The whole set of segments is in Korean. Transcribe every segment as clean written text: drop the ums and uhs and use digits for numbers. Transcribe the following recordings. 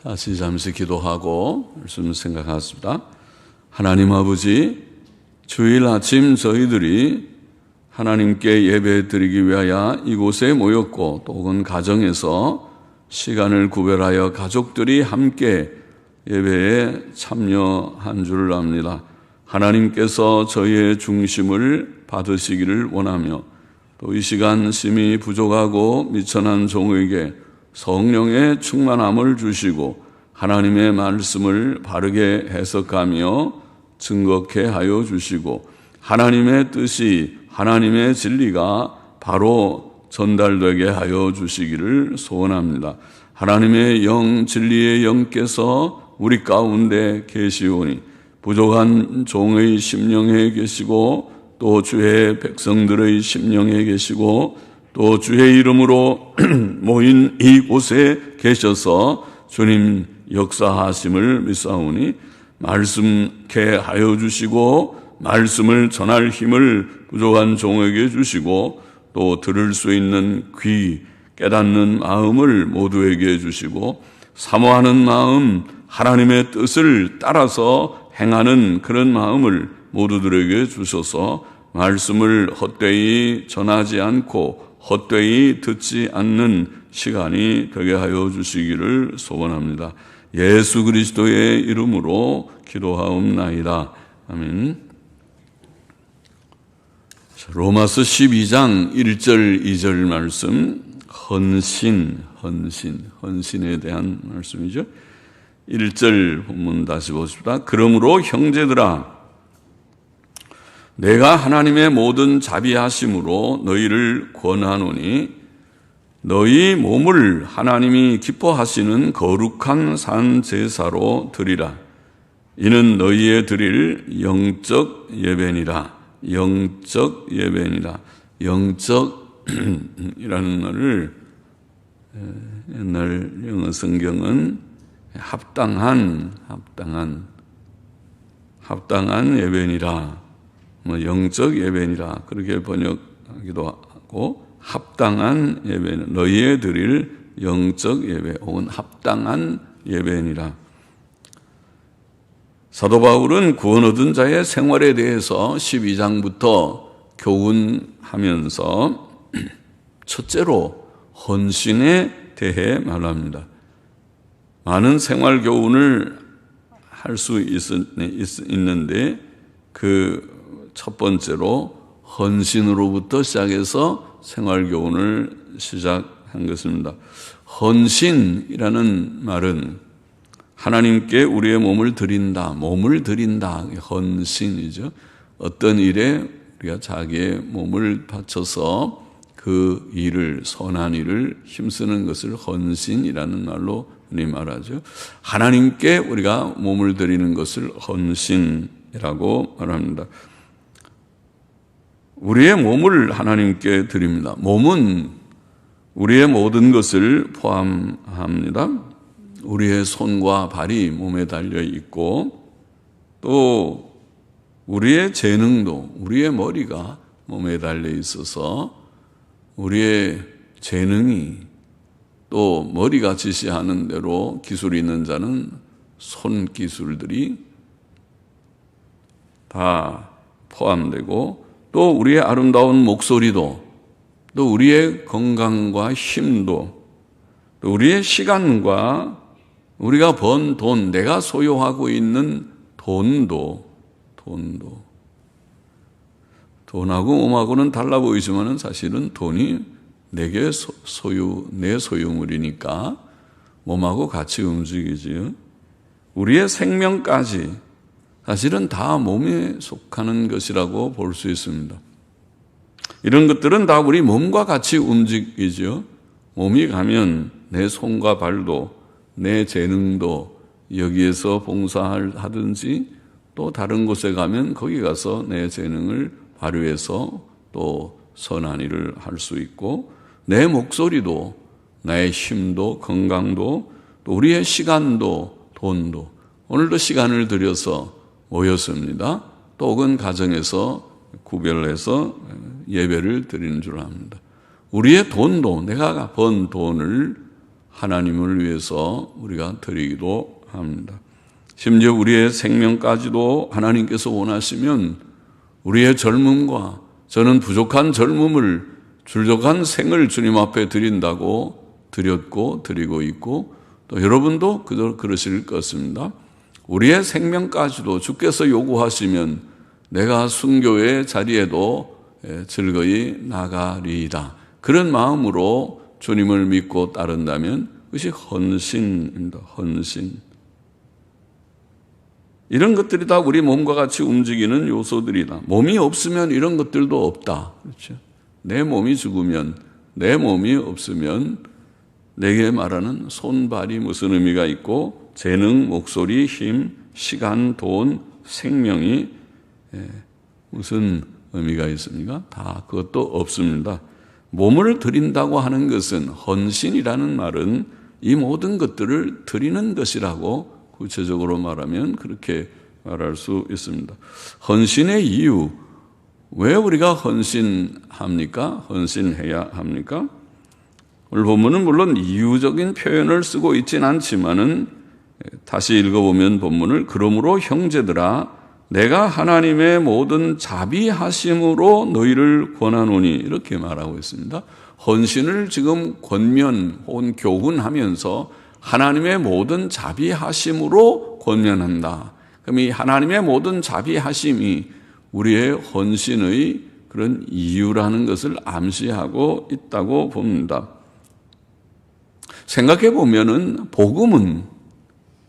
다시 잠시 기도하고 말씀 생각하겠습니다. 하나님 아버지, 주일 아침 저희들이 하나님께 예배 드리기 위하여 이곳에 모였고 또 혹은 가정에서 시간을 구별하여 가족들이 함께 예배에 참여한 줄 압니다. 하나님께서 저희의 중심을 받으시기를 원하며 또 이 시간 심히 부족하고 미천한 종에게 성령의 충만함을 주시고 하나님의 말씀을 바르게 해석하며 증거케 하여 주시고 하나님의 뜻이 하나님의 진리가 바로 전달되게 하여 주시기를 소원합니다. 하나님의 영, 진리의 영께서 우리 가운데 계시오니 부족한 종의 심령에 계시고 또 주의 백성들의 심령에 계시고 또 주의 이름으로 모인 이곳에 계셔서 주님 역사하심을 믿사오니 말씀케 하여 주시고 말씀을 전할 힘을 부족한 종에게 주시고 또 들을 수 있는 귀, 깨닫는 마음을 모두에게 주시고 사모하는 마음, 하나님의 뜻을 따라서 행하는 그런 마음을 모두들에게 주셔서 말씀을 헛되이 전하지 않고 헛되이 듣지 않는 시간이 되게 하여 주시기를 소원합니다. 예수 그리스도의 이름으로 기도하옵나이다. 아멘. 로마서 12장 1절 2절 말씀, 헌신에 대한 말씀이죠. 1절 본문 다시 보십시다. 그러므로 형제들아, 내가 하나님의 모든 자비하심으로 너희를 권하노니 너희 몸을 하나님이 기뻐하시는 거룩한 산 제사로 드리라. 이는 너희의 드릴 영적 예배니라. 영적 예배니라. 영적이라는 말을 옛날 영어 성경은 합당한 예배니라. 영적 예배니라 그렇게 번역하기도 하고 합당한 예배는 너희의 드릴 영적 예배 혹은 합당한 예배니라. 사도 바울은 구원 얻은 자의 생활에 대해서 12장부터 교훈하면서 첫째로 헌신에 대해 말합니다. 많은 생활 교훈을 할 수 있는데 그 첫 번째로 헌신으로부터 시작해서 생활 교훈을 시작한 것입니다. 헌신이라는 말은 하나님께 우리의 몸을 드린다, 헌신이죠. 어떤 일에 우리가 자기의 몸을 바쳐서 그 일을, 선한 일을 힘쓰는 것을 헌신이라는 말로 흔히 말하죠. 하나님께 우리가 몸을 드리는 것을 헌신이라고 말합니다. 우리의 몸을 하나님께 드립니다. 몸은 우리의 모든 것을 포함합니다. 우리의 손과 발이 몸에 달려 있고 또 우리의 재능도, 우리의 머리가 몸에 달려 있어서 우리의 재능이 또 머리가 지시하는 대로 기술이 있는 자는 손 기술들이 다 포함되고 또 우리의 아름다운 목소리도 또 우리의 건강과 힘도 또 우리의 시간과 우리가 번 돈, 내가 소유하고 있는 돈도 돈하고 몸하고는 달라 보이지만 사실은 돈이 내게 내 소유물이니까 몸하고 같이 움직이지요. 우리의 생명까지 사실은 다 몸에 속하는 것이라고 볼 수 있습니다. 이런 것들은 다 우리 몸과 같이 움직이죠. 몸이 가면 내 손과 발도 내 재능도 여기에서 봉사하든지 또 다른 곳에 가면 거기 가서 내 재능을 발휘해서 또 선한 일을 할 수 있고 내 목소리도 나의 힘도 건강도 또 우리의 시간도 돈도 오늘도 시간을 들여서 모였습니다. 또 혹은 가정에서 구별해서 예배를 드리는 줄 압니다. 우리의 돈도 내가 번 돈을 하나님을 위해서 우리가 드리기도 합니다. 심지어 우리의 생명까지도 하나님께서 원하시면 우리의 젊음과 저는 부족한 젊음을 줄족한 생을 주님 앞에 드린다고 드렸고 드리고 있고 또 여러분도 그러실 것입니다. 우리의 생명까지도 주께서 요구하시면 내가 순교의 자리에도 즐거이 나가리이다. 그런 마음으로 주님을 믿고 따른다면 그것이 헌신입니다. 헌신. 이런 것들이 다 우리 몸과 같이 움직이는 요소들이다. 몸이 없으면 이런 것들도 없다. 그렇죠? 내 몸이 죽으면, 내 몸이 없으면 내게 말하는 손발이 무슨 의미가 있고 재능, 목소리, 힘, 시간, 돈, 생명이 무슨 의미가 있습니까? 다 그것도 없습니다. 몸을 드린다고 하는 것은 헌신이라는 말은 이 모든 것들을 드리는 것이라고 구체적으로 말하면 그렇게 말할 수 있습니다. 헌신의 이유, 왜 우리가 헌신합니까? 헌신해야 합니까? 오늘 본문은 물론 이유적인 표현을 쓰고 있진 않지만은 다시 읽어보면 본문을 그러므로 형제들아 내가 하나님의 모든 자비하심으로 너희를 권하노니 이렇게 말하고 있습니다. 헌신을 지금 권면 혹은 교훈하면서 하나님의 모든 자비하심으로 권면한다. 그럼 이 하나님의 모든 자비하심이 우리의 헌신의 그런 이유라는 것을 암시하고 있다고 봅니다. 생각해 보면은 복음은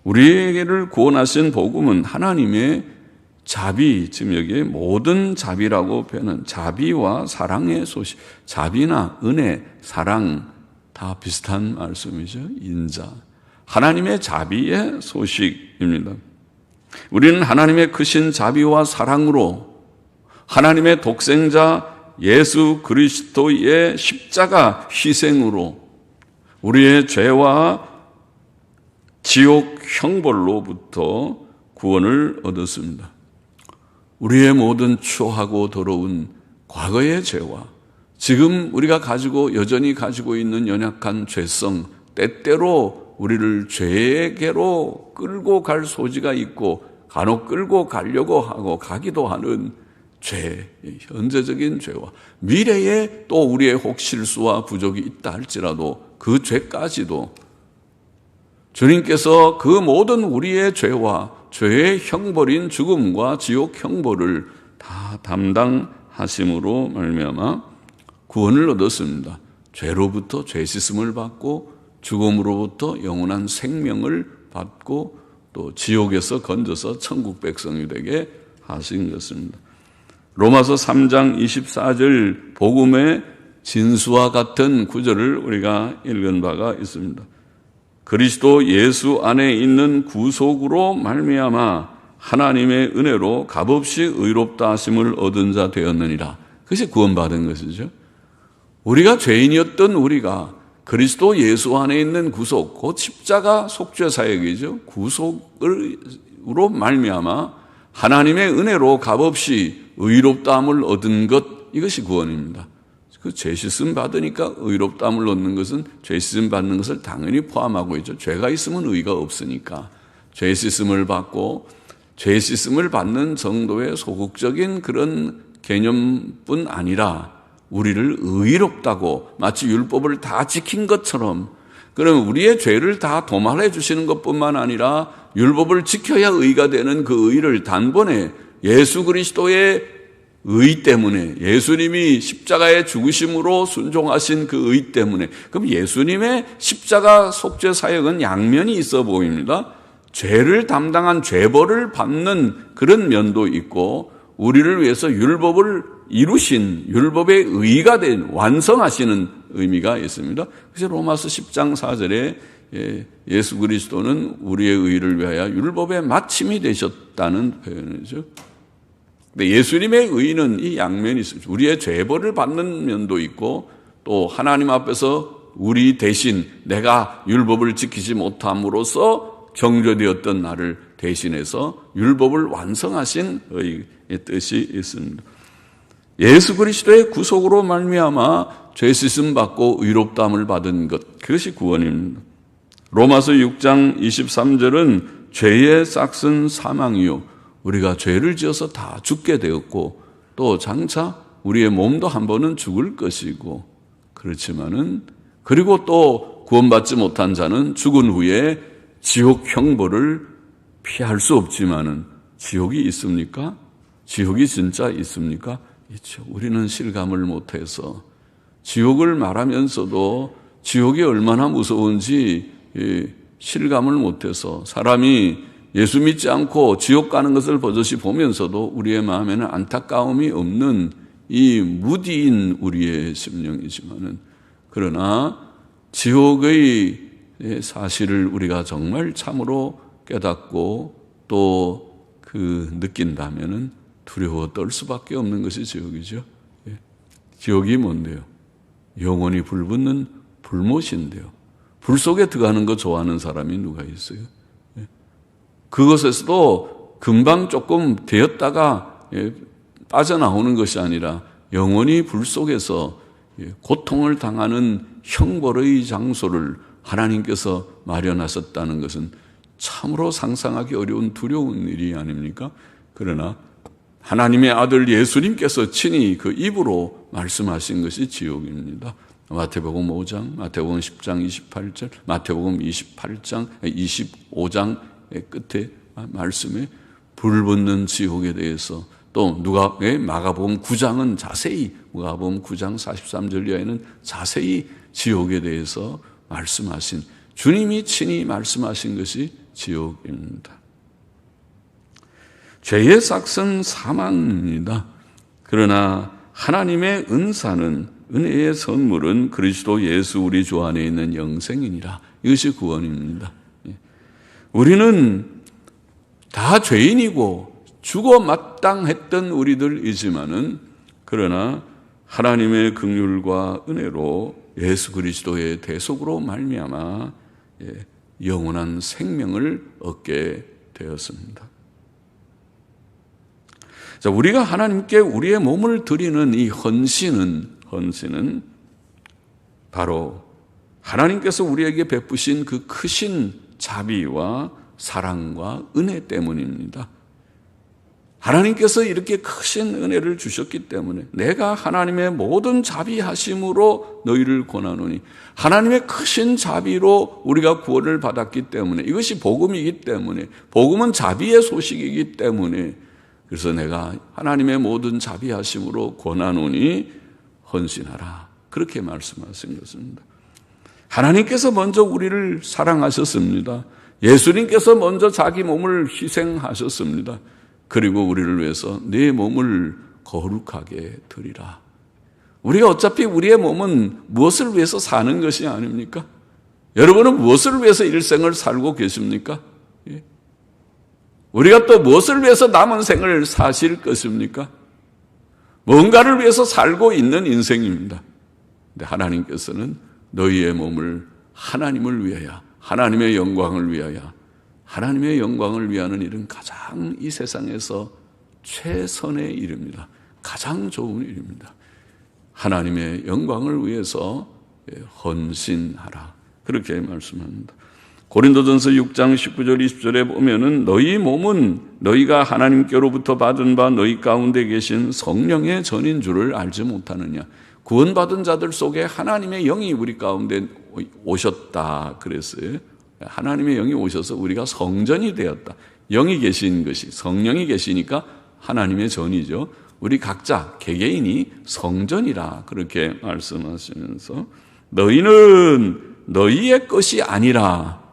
우리를 구원하신 복음은 하나님의 자비, 지금 여기에 모든 자비라고 표현한 자비와 사랑의 소식, 자비나 은혜, 사랑 다 비슷한 말씀이죠. 인자. 하나님의 자비의 소식입니다. 우리는 하나님의 크신 자비와 사랑으로 하나님의 독생자 예수 그리스도의 십자가 희생으로 우리의 죄와 지옥 형벌로부터 구원을 얻었습니다. 우리의 모든 추하고 더러운 과거의 죄와 지금 우리가 여전히 가지고 있는 연약한 죄성, 때때로 우리를 죄에게로 끌고 갈 소지가 있고 간혹 끌고 가려고 하고 가기도 하는 죄, 현재적인 죄와 미래에 또 우리의 혹 실수와 부족이 있다 할지라도 그 죄까지도 주님께서 그 모든 우리의 죄와 죄의 형벌인 죽음과 지옥 형벌을 다 담당하심으로 말미암아 구원을 얻었습니다. 죄로부터 죄 씻음을 받고 죽음으로부터 영원한 생명을 받고 또 지옥에서 건져서 천국 백성이 되게 하신 것입니다. 로마서 3장 24절 복음의 진수와 같은 구절을 우리가 읽은 바가 있습니다. 그리스도 예수 안에 있는 구속으로 말미암아 하나님의 은혜로 값없이 의롭다 하심을 얻은 자 되었느니라. 그것이 구원받은 것이죠. 우리가 죄인이었던 우리가 그리스도 예수 안에 있는 구속, 곧 십자가 속죄 사역이죠. 구속으로 말미암아 하나님의 은혜로 값없이 의롭다함을 얻은 것, 이것이 구원입니다. 그 죄 씻음 받으니까 의롭다함을 얻는 것은 죄 씻음 받는 것을 당연히 포함하고 있죠. 죄가 있으면 의가 없으니까 죄 씻음을 받고 죄 씻음을 받는 정도의 소극적인 그런 개념뿐 아니라 우리를 의롭다고 마치 율법을 다 지킨 것처럼, 그러면 우리의 죄를 다 도말해 주시는 것뿐만 아니라 율법을 지켜야 의가 되는 그 의를 단번에 예수 그리스도의 의 때문에, 예수님이 십자가의 죽으심으로 순종하신 그 의 때문에, 그럼 예수님의 십자가 속죄 사역은 양면이 있어 보입니다. 죄를 담당한 죄벌을 받는 그런 면도 있고, 우리를 위해서 율법을 이루신 율법의 의가 된 완성하시는 의미가 있습니다. 그래서 로마서 10장 4절에 예수 그리스도는 우리의 의를 위하여 율법의 마침이 되셨다는 표현이죠. 근데 예수님의 의는 이 양면이 있습니다. 우리의 죄벌을 받는 면도 있고 또 하나님 앞에서 우리 대신 내가 율법을 지키지 못함으로써 정죄되었던 나를 대신해서 율법을 완성하신 의의 뜻이 있습니다. 예수 그리스도의 구속으로 말미암아 죄 씻음 받고 의롭다함을 받은 것, 그것이 구원입니다. 로마서 6장 23절은 죄의 싹은 사망이요. 우리가 죄를 지어서 다 죽게 되었고 또 장차 우리의 몸도 한 번은 죽을 것이고 그렇지만은 그리고 또 구원받지 못한 자는 죽은 후에 지옥 형벌을 피할 수 없지만은 지옥이 있습니까? 지옥이 진짜 있습니까? 있죠. 우리는 실감을 못해서 지옥을 말하면서도 지옥이 얼마나 무서운지 실감을 못해서 사람이 예수 믿지 않고 지옥 가는 것을 버젓이 보면서도 우리의 마음에는 안타까움이 없는 이 무디인 우리의 심령이지만은 그러나 지옥의 사실을 우리가 정말 참으로 깨닫고 또 느낀다면은 두려워 떨 수밖에 없는 것이 지옥이죠. 지옥이 뭔데요? 영원히 불붙는 불못인데요. 불 속에 들어가는 거 좋아하는 사람이 누가 있어요? 그것에서도 금방 조금 되었다가 빠져나오는 것이 아니라 영원히 불 속에서 고통을 당하는 형벌의 장소를 하나님께서 마련하셨다는 것은 참으로 상상하기 어려운 두려운 일이 아닙니까? 그러나 하나님의 아들 예수님께서 친히 그 입으로 말씀하신 것이 지옥입니다. 마태복음 5장, 마태복음 10장 28절, 마태복음 28장, 25장의 끝에 말씀에 불붙는 지옥에 대해서 또 마가복음 9장은 자세히, 마가복음 9장 43절 이하에는 자세히 지옥에 대해서 말씀하신, 주님이 친히 말씀하신 것이 지옥입니다. 죄의 삭은 사망입니다. 그러나 하나님의 은사는, 은혜의 선물은 그리스도 예수 우리 주 안에 있는 영생이니라. 이것이 구원입니다. 우리는 다 죄인이고 죽어 마땅했던 우리들이지만은 그러나 하나님의 긍휼과 은혜로 예수 그리스도의 대속으로 말미암아 영원한 생명을 얻게 되었습니다. 자, 우리가 하나님께 우리의 몸을 드리는 이 헌신은 바로 하나님께서 우리에게 베푸신 그 크신 자비와 사랑과 은혜 때문입니다. 하나님께서 이렇게 크신 은혜를 주셨기 때문에 내가 하나님의 모든 자비하심으로 너희를 권하노니, 하나님의 크신 자비로 우리가 구원을 받았기 때문에, 이것이 복음이기 때문에, 복음은 자비의 소식이기 때문에, 그래서 내가 하나님의 모든 자비하심으로 권하노니 헌신하라, 그렇게 말씀하신 것입니다. 하나님께서 먼저 우리를 사랑하셨습니다. 예수님께서 먼저 자기 몸을 희생하셨습니다. 그리고 우리를 위해서 네 몸을 거룩하게 드리라. 우리가 어차피 우리의 몸은 무엇을 위해서 사는 것이 아닙니까? 여러분은 무엇을 위해서 일생을 살고 계십니까? 우리가 또 무엇을 위해서 남은 생을 사실 것입니까? 뭔가를 위해서 살고 있는 인생입니다. 근데 하나님께서는 너희의 몸을 하나님을 위하여, 하나님의 영광을 위하여, 하나님의 영광을 위하는 일은 가장 이 세상에서 최선의 일입니다. 가장 좋은 일입니다. 하나님의 영광을 위해서 헌신하라, 그렇게 말씀합니다. 고린도전서 6장 19절 20절에 보면은 너희 몸은 너희가 하나님께로부터 받은 바 너희 가운데 계신 성령의 전인 줄을 알지 못하느냐. 구원받은 자들 속에 하나님의 영이 우리 가운데 오셨다 그랬어요. 하나님의 영이 오셔서 우리가 성전이 되었다. 영이 계신 것이, 성령이 계시니까 하나님의 전이죠. 우리 각자 개개인이 성전이라 그렇게 말씀하시면서 너희는 너희의 것이 아니라,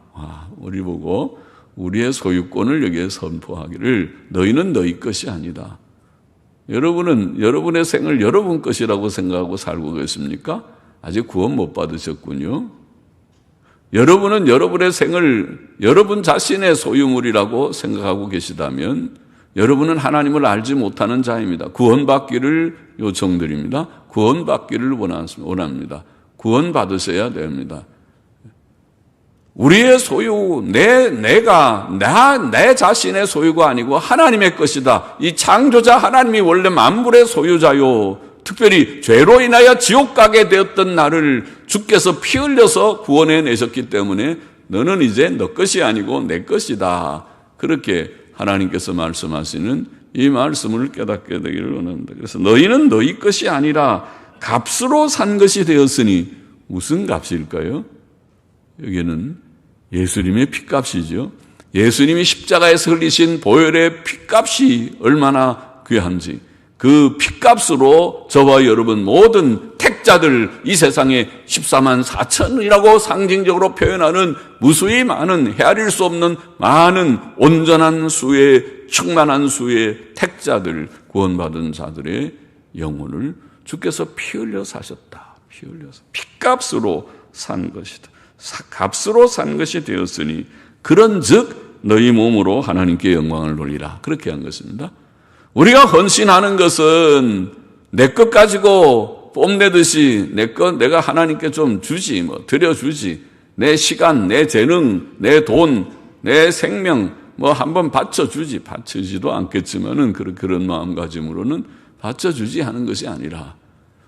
우리 보고 우리의 소유권을 여기에 선포하기를, 너희는 너희 것이 아니다. 여러분은 여러분의 생을 여러분 것이라고 생각하고 살고 계십니까? 아직 구원 못 받으셨군요. 여러분은 여러분의 생을 여러분 자신의 소유물이라고 생각하고 계시다면 여러분은 하나님을 알지 못하는 자입니다. 구원받기를 요청드립니다. 구원받기를 원합니다. 구원받으셔야 됩니다. 우리의 소유, 내 자신의 소유가 아니고 하나님의 것이다. 이 창조자 하나님이 원래 만물의 소유자요, 특별히 죄로 인하여 지옥 가게 되었던 나를 주께서 피 흘려서 구원해 내셨기 때문에 너는 이제 너 것이 아니고 내 것이다. 그렇게 하나님께서 말씀하시는 이 말씀을 깨닫게 되기를 원합니다. 그래서 너희는 너희 것이 아니라 값으로 산 것이 되었으니 무슨 값일까요? 여기는 예수님의 핏값이죠. 예수님이 십자가에서 흘리신 보혈의 핏값이 얼마나 귀한지 그 핏값으로 저와 여러분 모든 택자들 이 세상에 14만 4천이라고 상징적으로 표현하는 무수히 많은 헤아릴 수 없는 많은 온전한 수의 충만한 수의 택자들 구원받은 자들의 영혼을 주께서 피 흘려 사셨다. 피 흘려서 핏값으로 산 것이다. 값으로 산 것이 되었으니 그런즉 너희 몸으로 하나님께 영광을 돌리라. 그렇게 한 것입니다. 우리가 헌신하는 것은 내 것 가지고 뽐내듯이 내 것 내가 하나님께 좀 주지 뭐 드려주지 내 시간, 내 재능, 내 돈, 내 생명 뭐 한번 바쳐주지 바치지도 않겠지만은 그런 마음가짐으로는 바쳐주지 하는 것이 아니라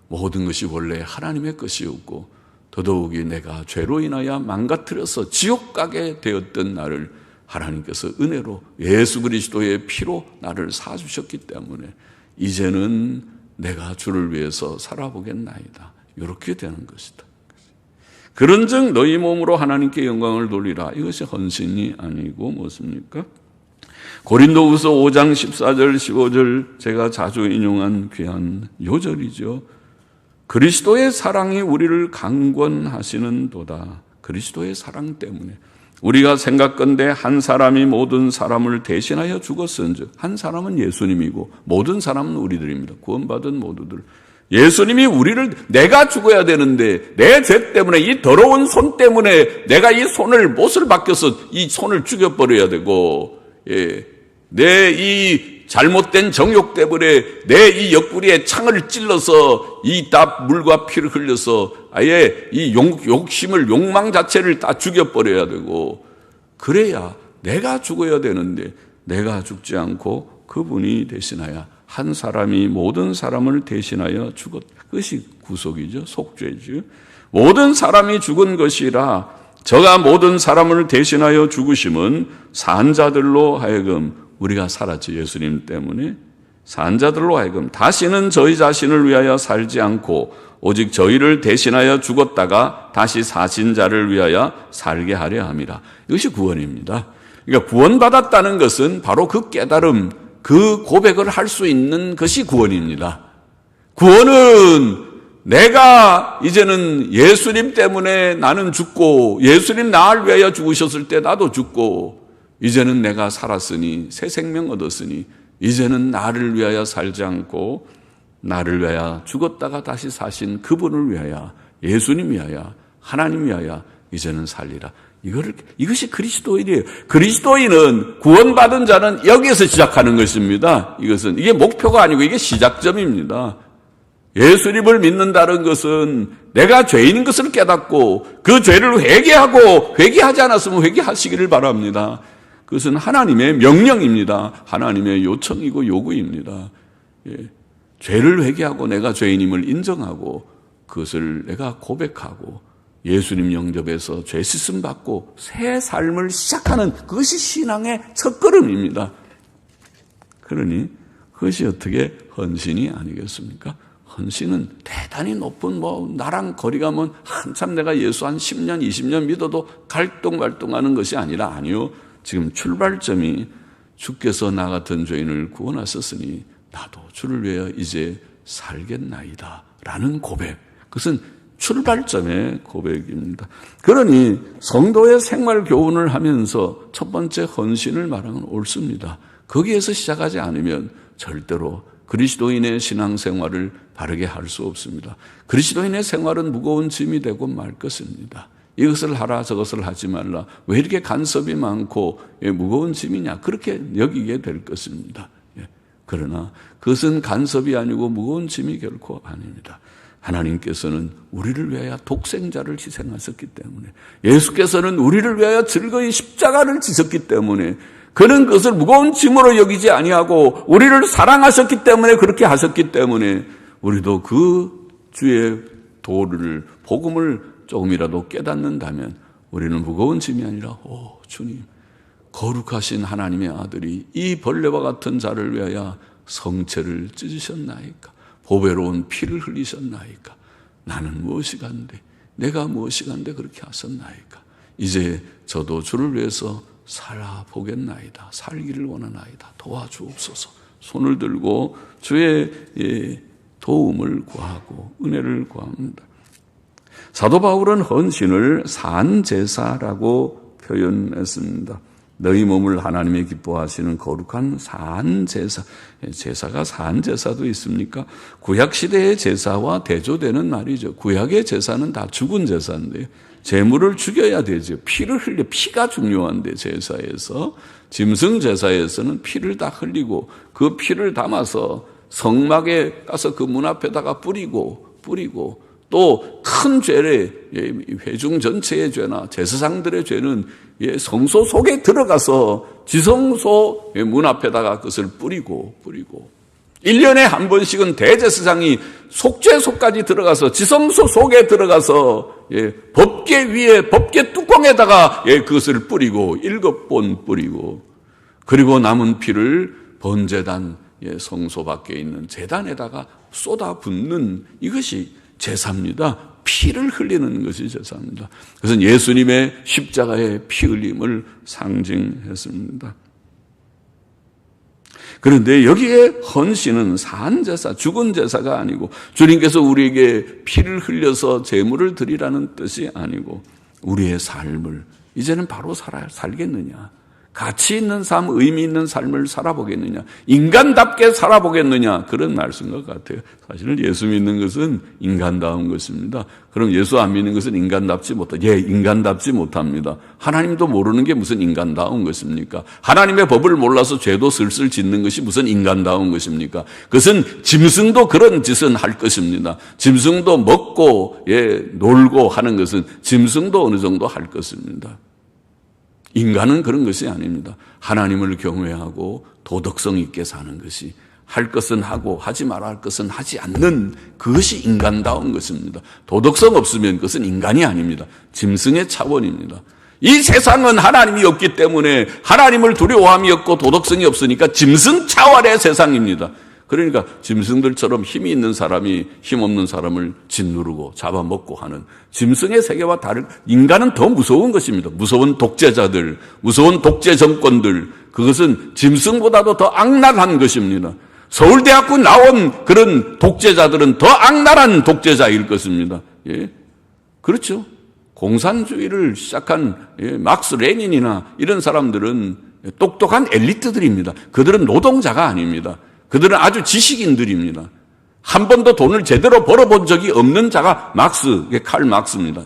모든 것이 원래 하나님의 것이었고 더더욱이 내가 죄로 인하여 망가뜨려서 지옥 가게 되었던 나를 하나님께서 은혜로 예수 그리스도의 피로 나를 사주셨기 때문에 이제는 내가 주를 위해서 살아보겠나이다. 이렇게 되는 것이다. 그런즉 너희 몸으로 하나님께 영광을 돌리라. 이것이 헌신이 아니고 무엇입니까? 고린도후서 5장 14절 15절 제가 자주 인용한 귀한 요절이죠. 그리스도의 사랑이 우리를 강권하시는 도다. 그리스도의 사랑 때문에 우리가 생각건대 한 사람이 모든 사람을 대신하여 죽었은즉 한 사람은 예수님이고 모든 사람은 우리들입니다. 구원받은 모두들. 예수님이 우리를 내가 죽어야 되는데 내 죄 때문에 이 더러운 손 때문에 내가 이 손을 못을 박혀서 이 손을 죽여버려야 되고 내 이 잘못된 정욕 때문에 내 이 옆구리에 창을 찔러서 이 다 물과 피를 흘려서 아예 이 욕심을 욕망 자체를 다 죽여버려야 되고 그래야 내가 죽어야 되는데 내가 죽지 않고 그분이 대신하여 한 사람이 모든 사람을 대신하여 죽었. 그것이 구속이죠. 속죄죠. 모든 사람이 죽은 것이라 저가 모든 사람을 대신하여 죽으심은 산자들로 하여금 우리가 살았죠. 예수님 때문에 산자들로 하여금 다시는 저희 자신을 위하여 살지 않고 오직 저희를 대신하여 죽었다가 다시 사신 자를 위하여 살게 하려 함이라. 이것이 구원입니다. 그러니까 구원받았다는 것은 바로 그 깨달음, 그 고백을 할 수 있는 것이 구원입니다. 구원은 내가 이제는 예수님 때문에 나는 죽고 예수님 나를 위하여 죽으셨을 때 나도 죽고 이제는 내가 살았으니 새 생명 얻었으니 이제는 나를 위하여 살지 않고 나를 위하여 죽었다가 다시 사신 그분을 위하여 예수님 위하여 하나님 위하여 이제는 살리라. 이것이 그리스도인이에요. 그리스도인은 구원받은 자는 여기에서 시작하는 것입니다. 이게 목표가 아니고 이게 시작점입니다. 예수님을 믿는다는 것은 내가 죄인인 것을 깨닫고 그 죄를 회개하고 회개하지 않았으면 회개하시기를 바랍니다. 그것은 하나님의 명령입니다. 하나님의 요청이고 요구입니다. 죄를 회개하고 내가 죄인임을 인정하고 그것을 내가 고백하고 예수님 영접해서 죄 씻음 받고 새 삶을 시작하는 그것이 신앙의 첫걸음입니다. 그러니 그것이 어떻게 헌신이 아니겠습니까? 헌신은 대단히 높은 나랑 거리가 먼 한참 내가 예수 한 10년 20년 믿어도 갈등갈등하는 것이 아니라 아니요. 지금 출발점이 주께서 나 같은 죄인을 구원하셨으니 나도 주를 위하여 이제 살겠나이다 라는 고백. 그것은 출발점의 고백입니다. 그러니 성도의 생활 교훈을 하면서 첫 번째 헌신을 말하면 옳습니다. 거기에서 시작하지 않으면 절대로 그리스도인의 신앙생활을 바르게 할 수 없습니다. 그리스도인의 생활은 무거운 짐이 되고 말 것입니다. 이것을 하라 저것을 하지 말라. 왜 이렇게 간섭이 많고 무거운 짐이냐. 그렇게 여기게 될 것입니다. 그러나 그것은 간섭이 아니고 무거운 짐이 결코 아닙니다. 하나님께서는 우리를 위하여 독생자를 희생하셨기 때문에 예수께서는 우리를 위하여 즐거이 십자가를 지셨기 때문에 그는 그것을 무거운 짐으로 여기지 아니하고 우리를 사랑하셨기 때문에 그렇게 하셨기 때문에 우리도 그 주의 도를 복음을 조금이라도 깨닫는다면 우리는 무거운 짐이 아니라 주님, 거룩하신 하나님의 아들이 이 벌레와 같은 자를 위하여 성체를 찢으셨나이까? 보배로운 피를 흘리셨나이까? 나는 무엇이 간데, 내가 무엇이 간데 그렇게 하셨나이까? 이제 저도 주를 위해서 살아보겠나이다. 살기를 원하나이다. 도와주옵소서. 손을 들고 주의 도움을 구하고 은혜를 구합니다. 사도 바울은 헌신을 산제사라고 표현했습니다. 너희 몸을 하나님의 기뻐하시는 거룩한 산제사. 제사가 산제사도 있습니까? 구약시대의 제사와 대조되는 말이죠. 구약의 제사는 다 죽은 제사인데요. 제물을 죽여야 되죠. 피를 흘려, 피가 중요한데 제사에서. 짐승 제사에서는 피를 다 흘리고 그 피를 담아서 성막에 가서 그 문 앞에다가 뿌리고 또 큰 죄를, 회중 전체의 죄나 제사장들의 죄는 성소 속에 들어가서 지성소 문 앞에다가 그것을 뿌리고 1년에 한 번씩은 대제사장이 속죄소까지 들어가서 지성소 속에 들어가서 법궤 위에 법궤 뚜껑에다가 그것을 뿌리고 7번 뿌리고 그리고 남은 피를 번제단 성소 밖에 있는 제단에다가 쏟아붓는 이것이 제사입니다. 피를 흘리는 것이 제사입니다. 그것은 예수님의 십자가의 피 흘림을 상징했습니다. 그런데 여기에 헌신은 산제사, 죽은 제사가 아니고 주님께서 우리에게 피를 흘려서 제물을 드리라는 뜻이 아니고 우리의 삶을 이제는 바로 살겠느냐, 가치 있는 삶, 의미 있는 삶을 살아보겠느냐, 인간답게 살아보겠느냐, 그런 말씀인 것 같아요. 사실은 예수 믿는 것은 인간다운 것입니다. 그럼 예수 안 믿는 것은 인간답지 못하다. 인간답지 못합니다. 하나님도 모르는 게 무슨 인간다운 것입니까? 하나님의 법을 몰라서 죄도 슬슬 짓는 것이 무슨 인간다운 것입니까? 그것은 짐승도 그런 짓은 할 것입니다. 짐승도 먹고 놀고 하는 것은 짐승도 어느 정도 할 것입니다. 인간은 그런 것이 아닙니다. 하나님을 경외하고 도덕성 있게 사는 것이, 할 것은 하고 하지 말아야 할 것은 하지 않는 그것이 인간다운 것입니다. 도덕성 없으면 그것은 인간이 아닙니다. 짐승의 차원입니다. 이 세상은 하나님이 없기 때문에 하나님을 두려워함이 없고 도덕성이 없으니까 짐승 차원의 세상입니다. 그러니까 짐승들처럼 힘이 있는 사람이 힘없는 사람을 짓누르고 잡아먹고 하는 짐승의 세계와 다른, 인간은 더 무서운 것입니다. 무서운 독재자들, 무서운 독재 정권들, 그것은 짐승보다도 더 악랄한 것입니다. 서울대학교 나온 그런 독재자들은 더 악랄한 독재자일 것입니다. 그렇죠. 공산주의를 시작한 막스 레닌이나 이런 사람들은 똑똑한 엘리트들입니다. 그들은 노동자가 아닙니다. 그들은 아주 지식인들입니다. 한 번도 돈을 제대로 벌어본 적이 없는 자가 칼 막스입니다.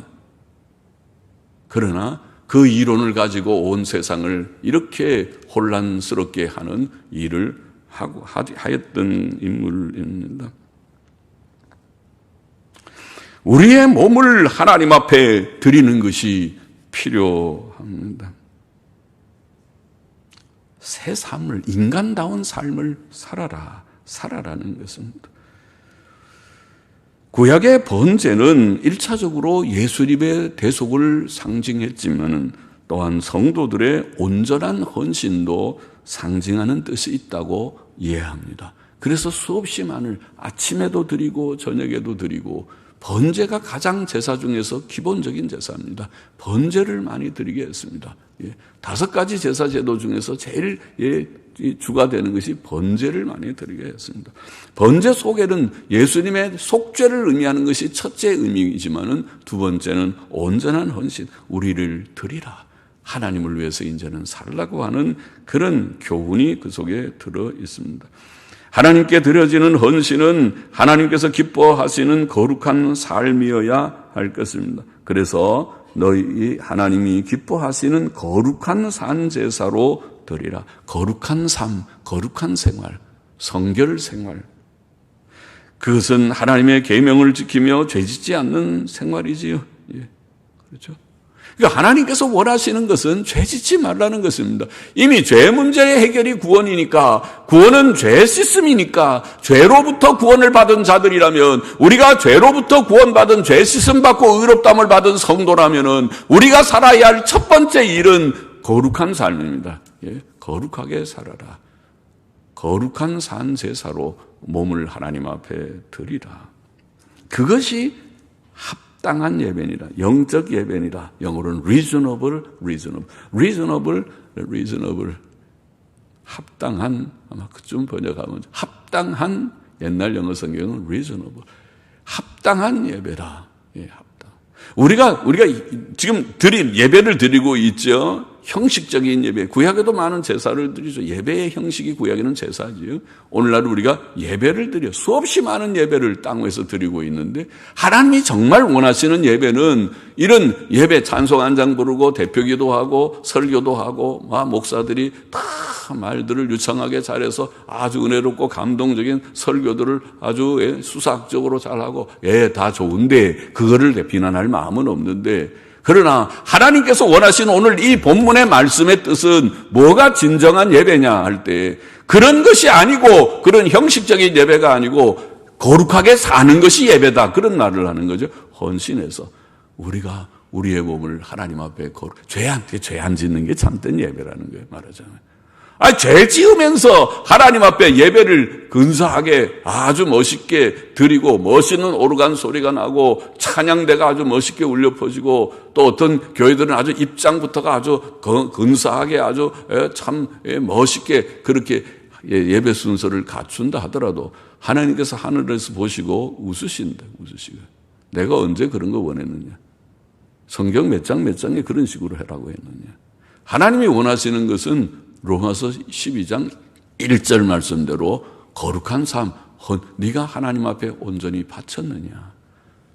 그러나 그 이론을 가지고 온 세상을 이렇게 혼란스럽게 하는 일을 하였던 인물입니다. 우리의 몸을 하나님 앞에 드리는 것이 필요합니다. 새 삶을, 인간다운 삶을 살아라는 것입니다. 구약의 번제는 1차적으로 예수님의 대속을 상징했지만 또한 성도들의 온전한 헌신도 상징하는 뜻이 있다고 이해합니다. 그래서 수없이 많은 아침에도 드리고 저녁에도 드리고, 번제가 가장 제사 중에서 기본적인 제사입니다. 번제를 많이 드리게 했습니다. 5가지 제사 제도 중에서 제일 주가 되는 것이 번제를 많이 드리게 했습니다. 번제 속에는 예수님의 속죄를 의미하는 것이 첫째 의미이지만은 두 번째는 온전한 헌신, 우리를 드리라. 하나님을 위해서 이제는 살라고 하는 그런 교훈이 그 속에 들어 있습니다. 하나님께 드려지는 헌신은 하나님께서 기뻐하시는 거룩한 삶이어야 할 것입니다. 그래서 너희 하나님이 기뻐하시는 거룩한 산제사로 드리라. 거룩한 삶, 거룩한 생활, 성결 생활. 그것은 하나님의 계명을 지키며 죄짓지 않는 생활이지요. 그렇죠? 그러니까 하나님께서 원하시는 것은 죄 짓지 말라는 것입니다. 이미 죄 문제의 해결이 구원이니까, 구원은 죄 씻음이니까, 죄로부터 구원을 받은 자들이라면, 우리가 죄로부터 구원받은, 죄 씻음 받고 의롭담을 받은 성도라면은 우리가 살아야 할 첫 번째 일은 거룩한 삶입니다. 예, 거룩하게 살아라. 거룩한 산 제사로 몸을 하나님 앞에 드리라. 그것이 합당한 예배니라. 영적 예배니라. 영어로는 reasonable. 합당한, 아마 그쯤 번역하면 합당한, 옛날 영어 성경은 reasonable. 합당한 예배라. 예, 합당. 우리가 지금 예배를 드리고 있죠. 형식적인 예배. 구약에도 많은 제사를 드리죠. 예배의 형식이 구약에는 제사지요. 오늘날 우리가 예배를 드려 수없이 많은 예배를 땅 위에서 드리고 있는데, 하나님이 정말 원하시는 예배는 이런 예배, 찬송 한 장 부르고 대표기도 하고 설교도 하고 목사들이 다 말들을 유창하게 잘해서 아주 은혜롭고 감동적인 설교들을 아주 수사학적으로 잘하고, 다 좋은데 그거를 비난할 마음은 없는데, 그러나 하나님께서 원하시는 오늘 이 본문의 말씀의 뜻은 뭐가 진정한 예배냐 할 때, 그런 것이 아니고, 그런 형식적인 예배가 아니고 거룩하게 사는 것이 예배다, 그런 말을 하는 거죠. 헌신해서 우리가 우리의 몸을 하나님 앞에 죄 안 짓는 게 참된 예배라는 거예요. 말하자면 죄 지으면서 하나님 앞에 예배를 근사하게 아주 멋있게 드리고, 멋있는 오르간 소리가 나고 찬양대가 아주 멋있게 울려 퍼지고, 또 어떤 교회들은 아주 입장부터가 아주 근사하게 아주 참 멋있게 그렇게 예배 순서를 갖춘다 하더라도, 하나님께서 하늘에서 보시고 웃으신다. 내가 언제 그런 거 원했느냐? 성경 몇 장에 그런 식으로 해라고 했느냐? 하나님이 원하시는 것은 로마서 12장 1절 말씀대로 거룩한 삶, 네가 하나님 앞에 온전히 바쳤느냐?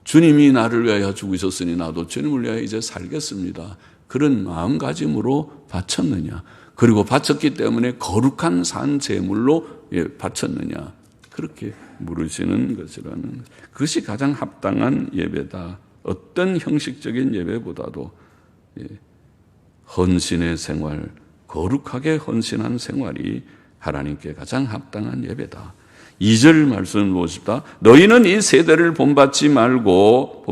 주님이 나를 위하여 죽으셨으니 나도 주님을 위하여 이제 살겠습니다. 그런 마음가짐으로 바쳤느냐? 그리고 바쳤기 때문에 거룩한 산 제물로 바쳤느냐? 그렇게 물으시는 것이라는, 그것이 가장 합당한 예배다. 어떤 형식적인 예배보다도 헌신의 생활, 거룩하게 헌신한 생활이 하나님께 가장 합당한 예배다. 2절 말씀을 보십시다. 너희는 이 세대를 본받지 말고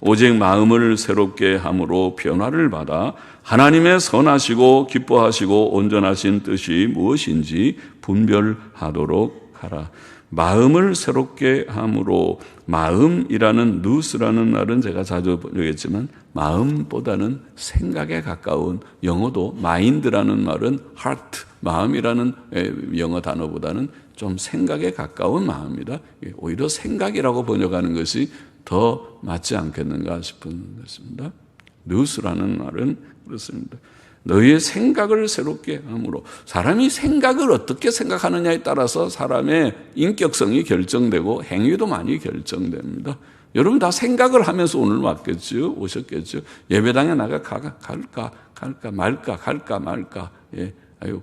오직 마음을 새롭게 함으로 변화를 받아 하나님의 선하시고 기뻐하시고 온전하신 뜻이 무엇인지 분별하도록 하라. 마음을 새롭게 함으로, 마음이라는 누스라는 말은 제가 자주 보겠지만 마음보다는 생각에 가까운, 영어도 마인드라는 말은 heart, 마음이라는 영어 단어보다는 좀 생각에 가까운 마음입니다. 오히려 생각이라고 번역하는 것이 더 맞지 않겠는가 싶은 것입니다. 누스라는 말은 그렇습니다. 너희의 생각을 새롭게 함으로, 사람이 생각을 어떻게 생각하느냐에 따라서 사람의 인격성이 결정되고 행위도 많이 결정됩니다. 여러분 다 생각을 하면서 오늘 오셨겠죠. 예배당에 갈까 말까.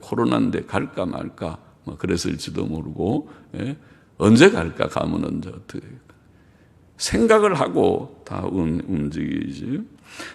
코로나인데 갈까 말까. 그랬을지도 모르고, 언제 갈까, 가면 언제 어떻게. 생각을 하고 다 움직이지.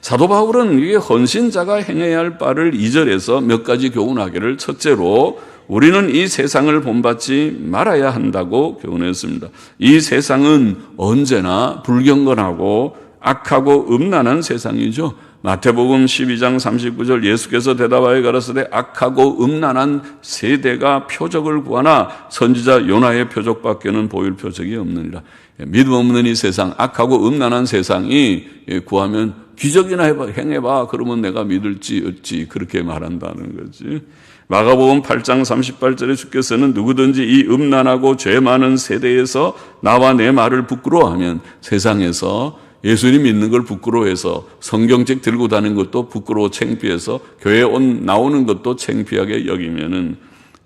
사도 바울은 이게 헌신자가 행해야 할 바를 2절에서 몇 가지 교훈하기를, 첫째로 우리는 이 세상을 본받지 말아야 한다고 교훈했습니다. 이 세상은 언제나 불경건하고 악하고 음란한 세상이죠. 마태복음 12장 39절 예수께서 대답하여 가라사대 악하고 음란한 세대가 표적을 구하나 선지자 요나의 표적밖에는 보일 표적이 없느니라. 믿음 없는 이 세상, 악하고 음란한 세상이 구하면 기적이나 행해봐. 그러면 내가 믿을지 어찌, 그렇게 말한다는 거지. 마가복음 8장 38절에 주께서는 누구든지 이 음란하고 죄 많은 세대에서 나와 내 말을 부끄러워하면, 세상에서 예수님 믿는 걸 부끄러워해서 성경책 들고 다니는 것도 부끄러워 창피해서 교회에 나오는 것도 창피하게 여기면은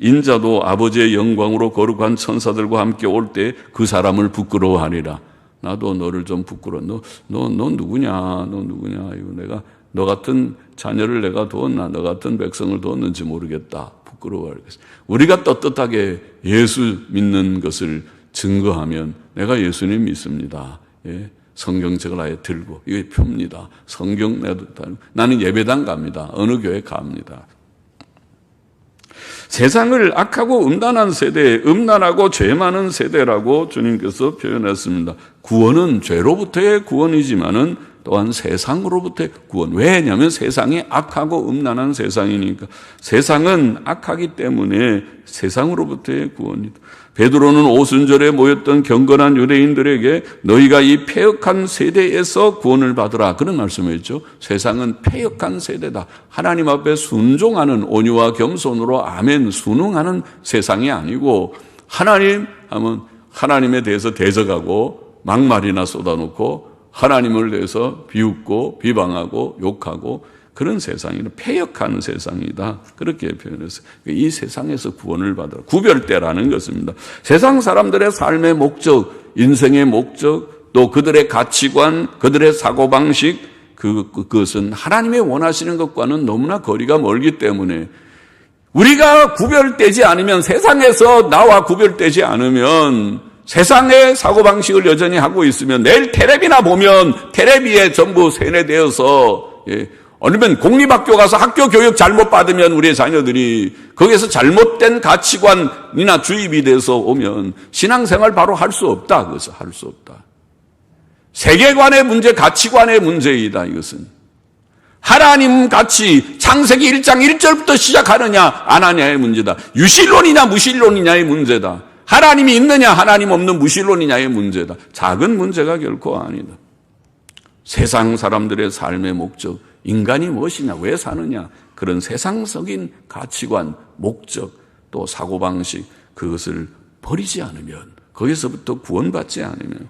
인자도 아버지의 영광으로 거룩한 천사들과 함께 올 때 그 사람을 부끄러워하리라. 나도 너를 좀 부끄러워. 너 누구냐? 이거 내가 너 같은 자녀를 내가 두었나? 너 같은 백성을 두었는지 모르겠다. 부끄러워하겠어. 우리가 떳떳하게 예수 믿는 것을 증거하면, 내가 예수님 믿습니다. 성경책을 아예 들고 이게 풉니다. 성경 나는 예배당 갑니다. 어느 교회 갑니다. 세상을 악하고 음란한 세대, 음란하고 죄 많은 세대라고 주님께서 표현했습니다. 구원은 죄로부터의 구원이지만은 또한 세상으로부터의 구원. 왜냐하면 세상이 악하고 음란한 세상이니까. 세상은 악하기 때문에 세상으로부터의 구원이다. 베드로는 오순절에 모였던 경건한 유대인들에게 너희가 이 패역한 세대에서 구원을 받으라 그런 말씀을 했죠. 세상은 패역한 세대다. 하나님 앞에 순종하는 온유와 겸손으로 아멘 순응하는 세상이 아니고 하나님 하면 하나님에 대해서 대적하고 막말이나 쏟아놓고 하나님을 대해서 비웃고 비방하고 욕하고 그런 세상이다. 패역한 세상이다. 그렇게 표현했어요. 이 세상에서 구원을 받으라. 구별대라는 것입니다. 세상 사람들의 삶의 목적, 인생의 목적, 또 그들의 가치관, 그들의 사고방식, 그것은 하나님의 원하시는 것과는 너무나 거리가 멀기 때문에 우리가 구별되지 않으면, 세상에서 나와 구별되지 않으면 세상의 사고방식을 여전히 하고 있으면 내일 텔레비나 보면 텔레비에 전부 세뇌되어서 아니면 공립학교 가서 학교 교육 잘못 받으면 우리의 자녀들이 거기에서 잘못된 가치관이나 주입이 돼서 오면 신앙생활 바로 할 수 없다. 그것을 할 수 없다. 세계관의 문제, 가치관의 문제이다. 이것은 하나님 가치 창세기 1장 1절부터 시작하느냐 안 하냐의 문제다. 유실론이냐 무실론이냐의 문제다. 하나님이 있느냐 하나님 없는 무실론이냐의 문제다. 작은 문제가 결코 아니다. 세상 사람들의 삶의 목적, 인간이 무엇이냐, 왜 사느냐, 그런 세상적인 가치관, 목적, 또 사고방식, 그것을 버리지 않으면, 거기서부터 구원받지 않으면,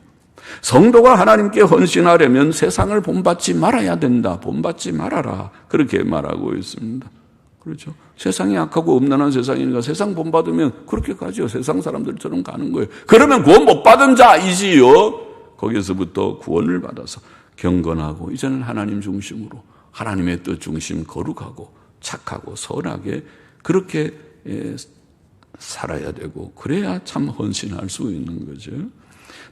성도가 하나님께 헌신하려면 세상을 본받지 말아야 된다. 본받지 말아라. 그렇게 말하고 있습니다. 그렇죠. 세상이 악하고 음란한 세상이니까 세상 본받으면 그렇게 가죠. 세상 사람들처럼 가는 거예요. 그러면 구원 못 받은 자이지요. 거기서부터 구원을 받아서 경건하고 이제는 하나님 중심으로 하나님의 뜻 중심 거룩하고 착하고 선하게 그렇게 살아야 되고 그래야 참 헌신할 수 있는 거죠.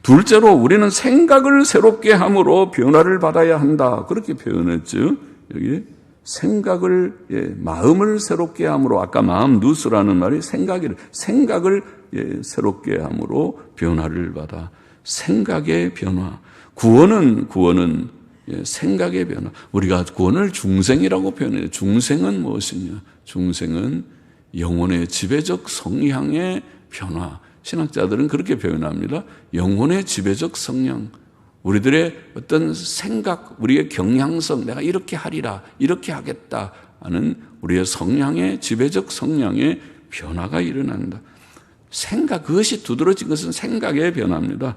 둘째로 우리는 생각을 새롭게 함으로 변화를 받아야 한다. 그렇게 표현했죠. 여기 생각을 마음을 새롭게 함으로 아까 마음 누스라는 말이 생각을 새롭게 함으로 변화를 받아. 생각의 변화. 구원은 생각의 변화. 우리가 구원을 중생이라고 표현해요. 중생은 무엇이냐? 중생은 영혼의 지배적 성향의 변화. 신학자들은 그렇게 표현합니다. 영혼의 지배적 성향. 우리들의 어떤 생각, 우리의 경향성, 내가 이렇게 하리라, 이렇게 하겠다 하는 우리의 성향의 지배적 성향의 변화가 일어난다. 생각, 그것이 두드러진 것은 생각의 변화입니다.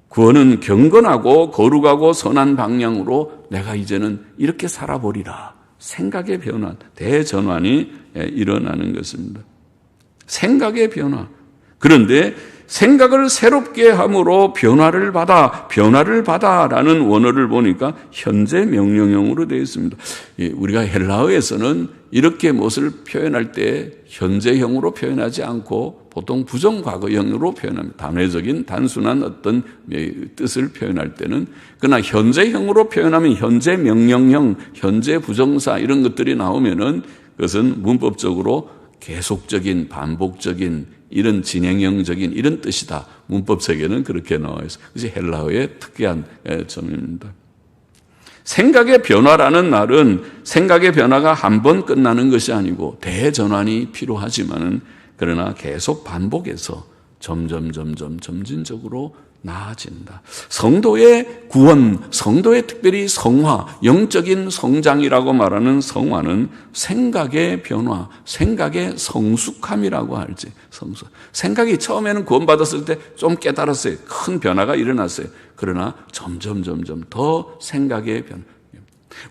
구원은 경건하고 거룩하고 선한 방향으로 내가 이제는 이렇게 살아보리라. 생각의 변화, 대전환이 일어나는 것입니다. 생각의 변화. 그런데 생각을 새롭게 함으로 변화를 받아라는 원어를 보니까 현재 명령형으로 되어 있습니다. 우리가 헬라어에서는 이렇게 무엇을 표현할 때 현재형으로 표현하지 않고 보통 부정과거형으로 표현합니다. 단회적인 단순한 어떤 뜻을 표현할 때는. 그러나 현재형으로 표현하면 현재 명령형, 현재 부정사 이런 것들이 나오면은 그것은 문법적으로 계속적인 반복적인 이런 진행형적인 이런 뜻이다. 문법 세계는 그렇게 나와 있어요. 그것이 헬라어의 특이한 점입니다. 생각의 변화라는 말은 생각의 변화가 한 번 끝나는 것이 아니고 대전환이 필요하지만은 그러나 계속 반복해서 점진적으로 나아진다. 성도의 구원, 성도의 특별히 성화, 영적인 성장이라고 말하는 성화는 생각의 변화, 생각의 성숙함이라고 할지. 생각이 처음에는 구원받았을 때 좀 깨달았어요. 큰 변화가 일어났어요. 그러나 점점 더 생각의 변화.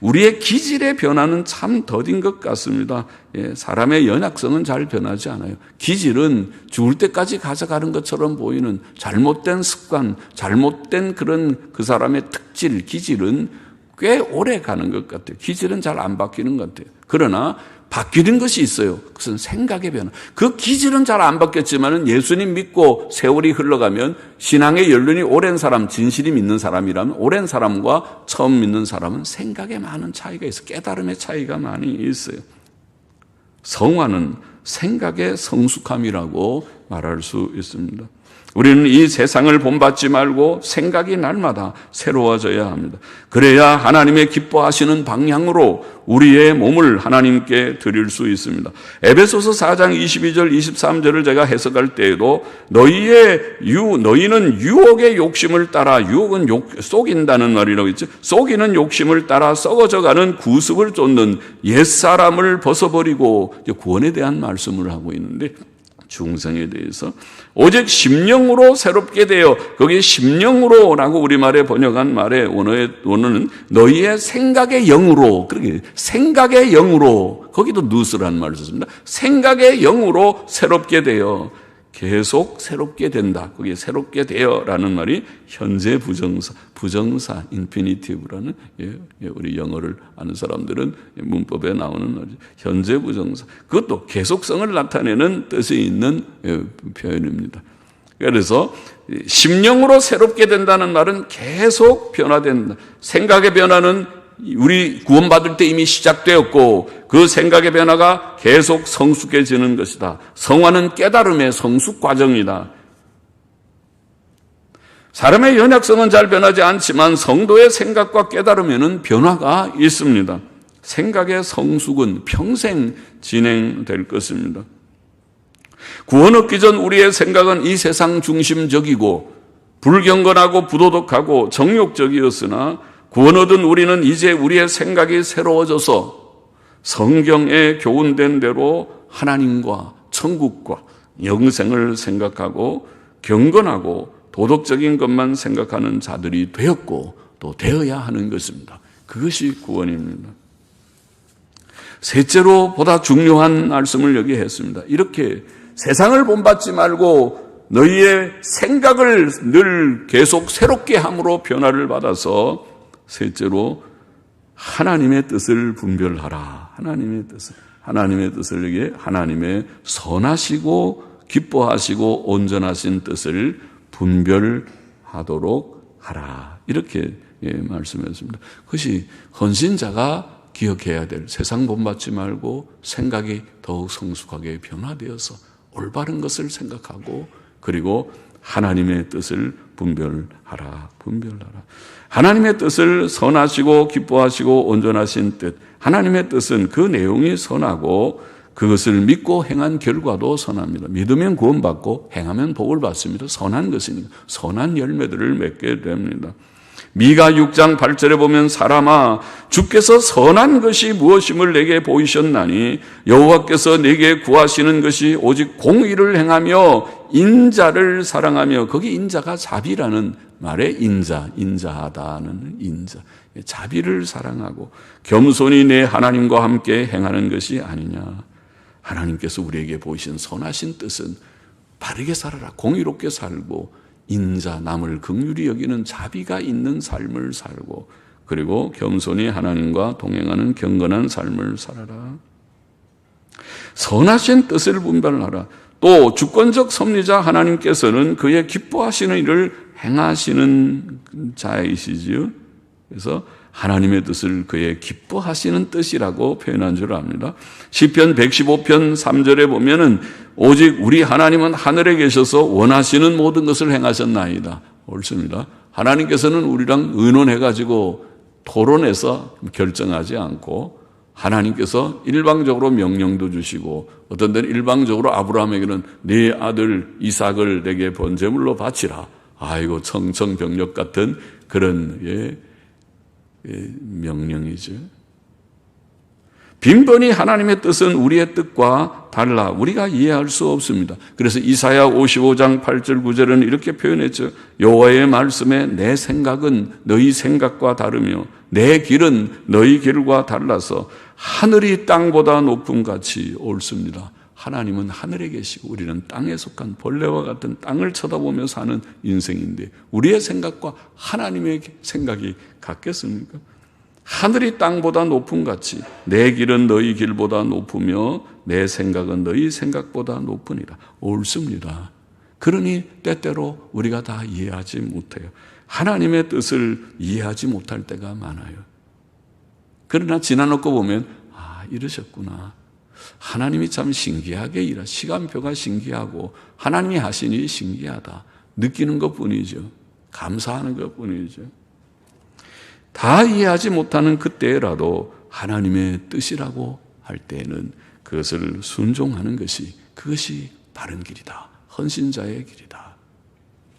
우리의 기질의 변화는 참 더딘 것 같습니다. 사람의 연약성은 잘 변하지 않아요. 기질은 죽을 때까지 가져가는 것처럼 보이는 잘못된 습관, 잘못된 그런 그 사람의 특질, 기질은 꽤 오래 가는 것 같아요. 기질은 잘 안 바뀌는 것 같아요. 그러나 바뀌는 것이 있어요. 그것은 생각의 변화. 그 기질은 잘 안 바뀌었지만은 예수님 믿고 세월이 흘러가면 신앙의 연륜이 오랜 사람, 진실이 믿는 사람이라면 오랜 사람과 처음 믿는 사람은 생각에 많은 차이가 있어요. 깨달음의 차이가 많이 있어요. 성화는 생각의 성숙함이라고 말할 수 있습니다. 우리는 이 세상을 본받지 말고 생각이 날마다 새로워져야 합니다. 그래야 하나님의 기뻐하시는 방향으로 우리의 몸을 하나님께 드릴 수 있습니다. 에베소서 4장 22절 23절을 제가 해석할 때에도 너희는 유혹의 욕심을 따라, 유혹은 속인다는 말이라고 했죠. 속이는 욕심을 따라 썩어져가는 구습을 쫓는 옛사람을 벗어버리고, 구원에 대한 말씀을 하고 있는데 중생에 대해서 오직 심령으로 새롭게 되어, 거기에 심령으로라고 우리말에 번역한 말의 원어는 너희의 생각의 영으로, 그렇게 생각의 영으로, 거기도 누스라는 말을 썼습니다. 생각의 영으로 새롭게 되어, 계속 새롭게 된다. 거기에 새롭게 되어라는 말이 현재 부정사 인피니티브라는, 우리 영어를 아는 사람들은 문법에 나오는 말이죠. 현재 부정사. 그것도 계속성을 나타내는 뜻이 있는 표현입니다. 그래서 심령으로 새롭게 된다는 말은 계속 변화된다. 생각의 변화는 우리 구원받을 때 이미 시작되었고 그 생각의 변화가 계속 성숙해지는 것이다. 성화는 깨달음의 성숙 과정이다. 사람의 연약성은 잘 변하지 않지만 성도의 생각과 깨달음에는 변화가 있습니다. 생각의 성숙은 평생 진행될 것입니다. 구원 얻기 전 우리의 생각은 이 세상 중심적이고 불경건하고 부도덕하고 정욕적이었으나 구원 얻은 우리는 이제 우리의 생각이 새로워져서 성경에 교훈된 대로 하나님과 천국과 영생을 생각하고 경건하고 도덕적인 것만 생각하는 자들이 되었고 또 되어야 하는 것입니다. 그것이 구원입니다. 셋째로 보다 중요한 말씀을 여기 했습니다. 이렇게 세상을 본받지 말고 너희의 생각을 늘 계속 새롭게 함으로 변화를 받아서 셋째로 하나님의 뜻을 분별하라. 하나님의 뜻을 여기에 하나님의 선하시고 기뻐하시고 온전하신 뜻을 분별하도록 하라. 이렇게 말씀했습니다. 그것이 헌신자가 기억해야 될, 세상 본받지 말고 생각이 더욱 성숙하게 변화되어서 올바른 것을 생각하고 그리고 하나님의 뜻을 분별하라. 하나님의 뜻을 선하시고 기뻐하시고 온전하신 뜻. 하나님의 뜻은 그 내용이 선하고 그것을 믿고 행한 결과도 선합니다. 믿으면 구원받고 행하면 복을 받습니다. 선한 것이니까 선한 열매들을 맺게 됩니다. 미가 6장 8절에 보면 사람아 주께서 선한 것이 무엇임을 내게 보이셨나니 여호와께서 내게 구하시는 것이 오직 공의를 행하며 인자를 사랑하며, 거기 인자가 자비라는 말에 인자하다는 인자, 자비를 사랑하고 겸손히 내 하나님과 함께 행하는 것이 아니냐. 하나님께서 우리에게 보이신 선하신 뜻은 바르게 살아라, 공의롭게 살고 인자, 남을 긍휼히 여기는 자비가 있는 삶을 살고 그리고 겸손히 하나님과 동행하는 경건한 삶을 살아라. 선하신 뜻을 분별하라. 또 주권적 섭리자 하나님께서는 그의 기뻐하시는 일을 행하시는 자이시지요. 그래서 하나님의 뜻을 그의 기뻐하시는 뜻이라고 표현한 줄 압니다. 시편 115편 3절에 보면은 오직 우리 하나님은 하늘에 계셔서 원하시는 모든 것을 행하셨나이다. 옳습니다. 하나님께서는 우리랑 의논해가지고 토론해서 결정하지 않고 하나님께서 일방적으로 명령도 주시고 어떤 데는 일방적으로 아브라함에게는 네 아들 이삭을 내게 번제물로 바치라. 아이고 청천벽력 같은 그런 명령이죠. 빈번히 하나님의 뜻은 우리의 뜻과 달라 우리가 이해할 수 없습니다. 그래서 이사야 55장 8절 9절은 이렇게 표현했죠. 여호와의 말씀에 내 생각은 너희 생각과 다르며 내 길은 너희 길과 달라서 하늘이 땅보다 높음같이 옳습니다. 하나님은 하늘에 계시고 우리는 땅에 속한 벌레와 같은 땅을 쳐다보며 사는 인생인데 우리의 생각과 하나님의 생각이 같겠습니까? 하늘이 땅보다 높음 같이 내 길은 너희 길보다 높으며 내 생각은 너희 생각보다 높으니라. 옳습니다. 그러니 때때로 우리가 다 이해하지 못해요. 하나님의 뜻을 이해하지 못할 때가 많아요. 그러나 지나놓고 보면 이러셨구나. 하나님이 참 신기하게 일하, 시간표가 신기하고 하나님이 하신 일이 신기하다. 느끼는 것뿐이죠. 감사하는 것뿐이죠. 다 이해하지 못하는 그때라도 하나님의 뜻이라고 할 때에는 그것을 순종하는 것이, 그것이 바른 길이다. 헌신자의 길이다.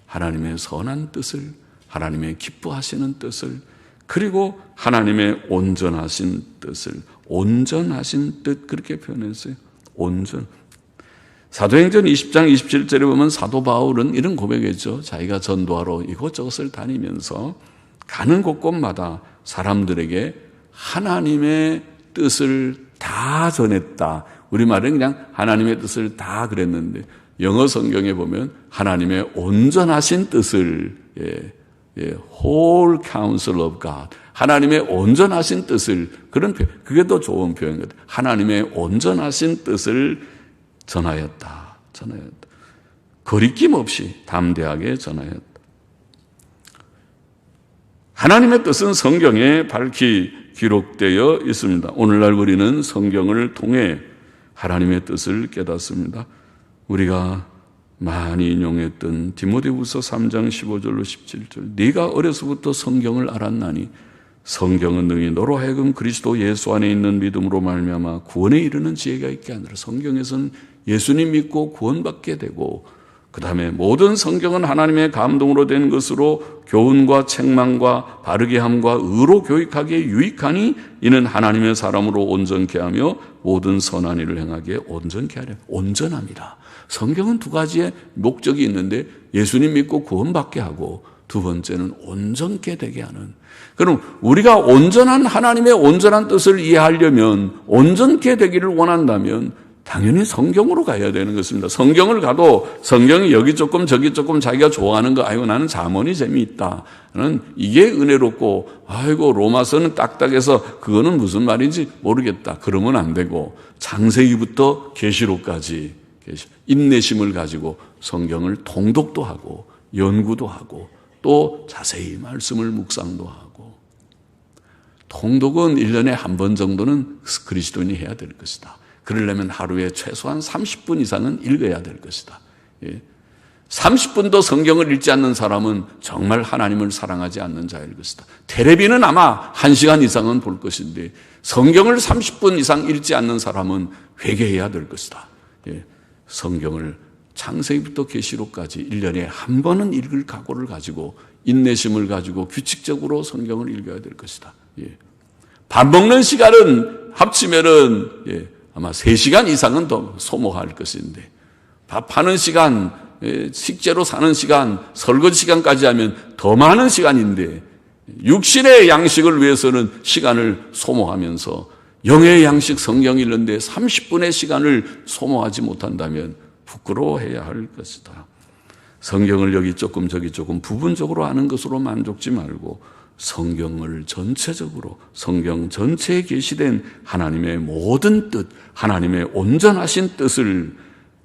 하나님의 선한 뜻을, 하나님의 기뻐하시는 뜻을, 그리고 하나님의 온전하신 뜻을, 온전하신 뜻, 그렇게 표현했어요. 온전. 사도행전 20장 27절에 보면 사도 바울은 이런 고백했죠. 자기가 전도하러 이곳저곳을 다니면서 가는 곳곳마다 사람들에게 하나님의 뜻을 다 전했다. 우리말은 그냥 하나님의 뜻을 다 그랬는데 영어 성경에 보면 하나님의 온전하신 뜻을, whole counsel of God, 하나님의 온전하신 뜻을, 그런 표현, 그게 더 좋은 표현인 것 같아요. 하나님의 온전하신 뜻을 전하였다. 거리낌 없이 담대하게 전하였다. 하나님의 뜻은 성경에 밝히 기록되어 있습니다. 오늘날 우리는 성경을 통해 하나님의 뜻을 깨닫습니다. 우리가 많이 인용했던 디모데후서 3장 15절로 17절, 네가 어려서부터 성경을 알았나니 성경은 능히 너로 하여금 그리스도 예수 안에 있는 믿음으로 말미암아 구원에 이르는 지혜가 있게 하느라. 성경에서는 예수님 믿고 구원받게 되고, 그 다음에 모든 성경은 하나님의 감동으로 된 것으로 교훈과 책망과 바르게 함과 의로 교육하기에 유익하니 이는 하나님의 사람으로 온전케 하며 모든 선한 일을 행하기에 온전케 하려. 온전합니다. 성경은 두 가지의 목적이 있는데 예수님 믿고 구원받게 하고, 두 번째는 온전케 되게 하는. 그럼 우리가 온전한 하나님의 온전한 뜻을 이해하려면, 온전케 되기를 원한다면 당연히 성경으로 가야 되는 것입니다. 성경을 가도 성경이 여기 조금 저기 조금 자기가 좋아하는 거, 아이고 나는 잠언이 재미있다, 나는 이게 은혜롭고, 아이고 로마서는 딱딱해서 그거는 무슨 말인지 모르겠다, 그러면 안 되고 창세기부터 계시록까지 인내심을 가지고 성경을 통독도 하고 연구도 하고 또 자세히 말씀을 묵상도 하고. 통독은 1년에 한 번 정도는 그리스도인이 해야 될 것이다. 그러려면 하루에 최소한 30분 이상은 읽어야 될 것이다. 30분도 성경을 읽지 않는 사람은 정말 하나님을 사랑하지 않는 자일 것이다. 텔레비는 아마 1시간 이상은 볼 것인데 성경을 30분 이상 읽지 않는 사람은 회개해야 될 것이다. 성경을 창세기부터 계시록까지 1년에 한 번은 읽을 각오를 가지고 인내심을 가지고 규칙적으로 성경을 읽어야 될 것이다. 밥 먹는 시간은 합치면은 아마 3시간 이상은 더 소모할 것인데, 밥하는 시간, 식재로 사는 시간, 설거지 시간까지 하면 더 많은 시간인데, 육신의 양식을 위해서는 시간을 소모하면서 영의 양식 성경 읽는데 30분의 시간을 소모하지 못한다면 부끄러워해야 할 것이다. 성경을 여기 조금 저기 조금 부분적으로 아는 것으로 만족지 말고 성경을 전체적으로, 성경 전체에 계시된 하나님의 모든 뜻, 하나님의 온전하신 뜻을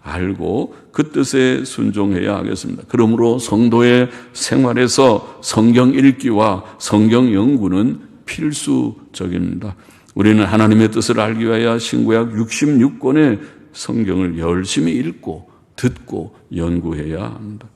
알고 그 뜻에 순종해야 하겠습니다. 그러므로 성도의 생활에서 성경 읽기와 성경 연구는 필수적입니다. 우리는 하나님의 뜻을 알기 위하여 신구약 66권의 성경을 열심히 읽고 듣고 연구해야 합니다.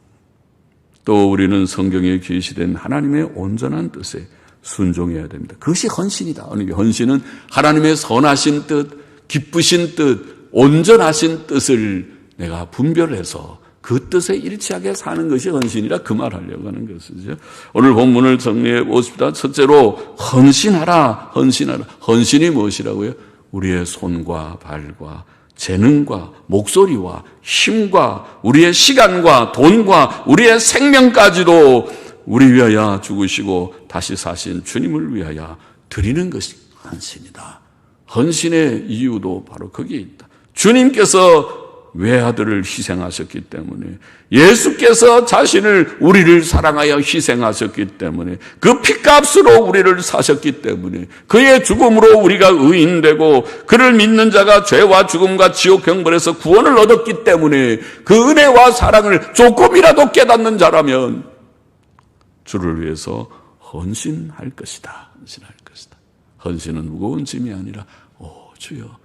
또 우리는 성경에 계시된 하나님의 온전한 뜻에 순종해야 됩니다. 그것이 헌신이다. 헌신은 하나님의 선하신 뜻, 기쁘신 뜻, 온전하신 뜻을 내가 분별해서 그 뜻에 일치하게 사는 것이 헌신이라, 그 말 하려고 하는 것이죠. 오늘 본문을 정리해 보십시다. 첫째로 헌신하라, 헌신하라. 헌신이 무엇이라고요? 우리의 손과 발과 재능과 목소리와 힘과 우리의 시간과 돈과 우리의 생명까지도 우리 위하여 죽으시고 다시 사신 주님을 위하여 드리는 것이 헌신이다. 헌신의 이유도 바로 거기에 있다. 주님께서 외아들을 희생하셨기 때문에, 예수께서 자신을 우리를 사랑하여 희생하셨기 때문에, 그 핏값으로 우리를 사셨기 때문에, 그의 죽음으로 우리가 의인되고 그를 믿는 자가 죄와 죽음과 지옥 형벌에서 구원을 얻었기 때문에, 그 은혜와 사랑을 조금이라도 깨닫는 자라면 주를 위해서 헌신할 것이다. 헌신할 것이다. 헌신은 무거운 짐이 아니라 주여,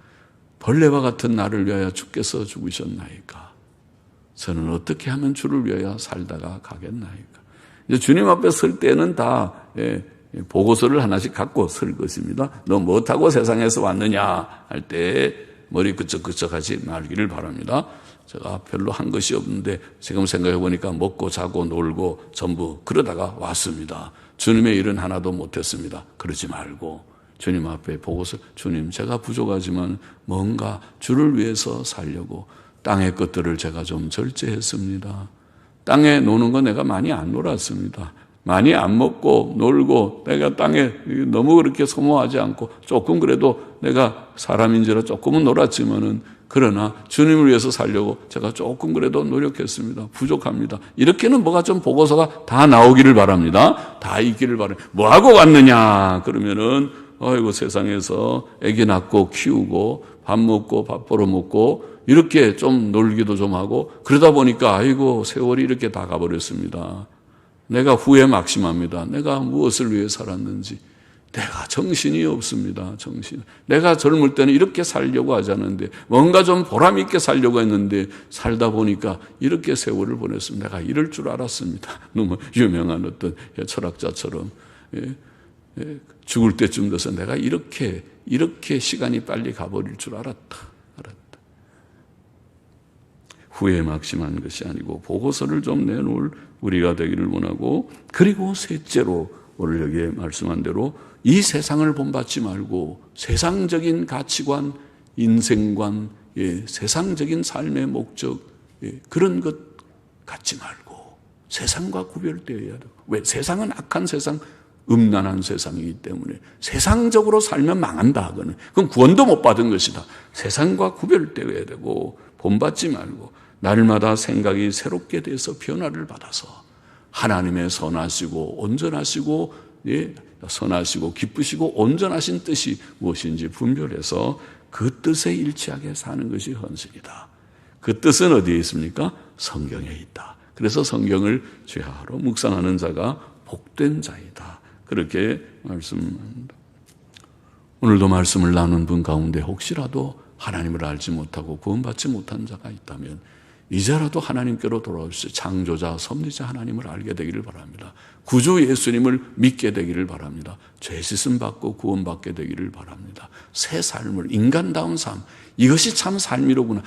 벌레와 같은 나를 위하여 주께서 죽으셨나이까? 저는 어떻게 하면 주를 위하여 살다가 가겠나이까? 이제 주님 앞에 설 때는 다 보고서를 하나씩 갖고 설 것입니다. 너 못하고 세상에서 왔느냐 할 때 머리 끄적끄적하지 말기를 바랍니다. 제가 별로 한 것이 없는데 지금 생각해 보니까 먹고 자고 놀고 전부 그러다가 왔습니다. 주님의 일은 하나도 못했습니다. 그러지 말고 주님 앞에 보고서, 주님, 제가 부족하지만 뭔가 주를 위해서 살려고 땅의 것들을 제가 좀 절제했습니다. 땅에 노는 거 내가 많이 안 놀았습니다. 많이 안 먹고 놀고 내가 땅에 너무 그렇게 소모하지 않고 조금 그래도 내가 사람인지라 조금은 놀았지만은, 그러나 주님을 위해서 살려고 제가 조금 그래도 노력했습니다. 부족합니다. 이렇게는 뭐가 좀 보고서가 다 나오기를 바랍니다. 다 있기를 바랍니다. 뭐하고 갔느냐 그러면은, 아이고 세상에서 아기 낳고 키우고 밥 먹고 밥 벌어 먹고 이렇게 좀 놀기도 좀 하고 그러다 보니까 아이고 세월이 이렇게 다 가버렸습니다. 내가 후회 막심합니다. 내가 무엇을 위해 살았는지. 내가 정신이 없습니다. 정신. 내가 젊을 때는 이렇게 살려고 하지 않았는데, 뭔가 좀 보람 있게 살려고 했는데 살다 보니까 이렇게 세월을 보냈습니다. 내가 이럴 줄 알았습니다. 너무 유명한 어떤 철학자처럼 죽을 때쯤 돼서 내가 이렇게 시간이 빨리 가버릴 줄 알았다. 후회 막심한 것이 아니고 보고서를 좀 내놓을 우리가 되기를 원하고, 그리고 셋째로 오늘 여기에 말씀한 대로 이 세상을 본받지 말고 세상적인 가치관, 인생관, 세상적인 삶의 목적, 그런 것 갖지 말고 세상과 구별되어야 돼요. 왜? 세상은 악한 세상, 음란한 세상이기 때문에 세상적으로 살면 망한다 하거든. 그럼 구원도 못 받은 것이다. 세상과 구별되어야 되고 본받지 말고 날마다 생각이 새롭게 돼서 변화를 받아서 하나님의 선하시고 온전하시고 선하시고 기쁘시고 온전하신 뜻이 무엇인지 분별해서 그 뜻에 일치하게 사는 것이 헌신이다. 그 뜻은 어디에 있습니까? 성경에 있다. 그래서 성경을 죄하러 묵상하는 자가 복된 자이다. 그렇게 말씀합니다. 오늘도 말씀을 나눈 분 가운데 혹시라도 하나님을 알지 못하고 구원받지 못한 자가 있다면 이제라도 하나님께로 돌아오시오. 창조자, 섭리자 하나님을 알게 되기를 바랍니다. 구주 예수님을 믿게 되기를 바랍니다. 죄 씻음 받고 구원받게 되기를 바랍니다. 새 삶을, 인간다운 삶, 이것이 참 삶이로구나.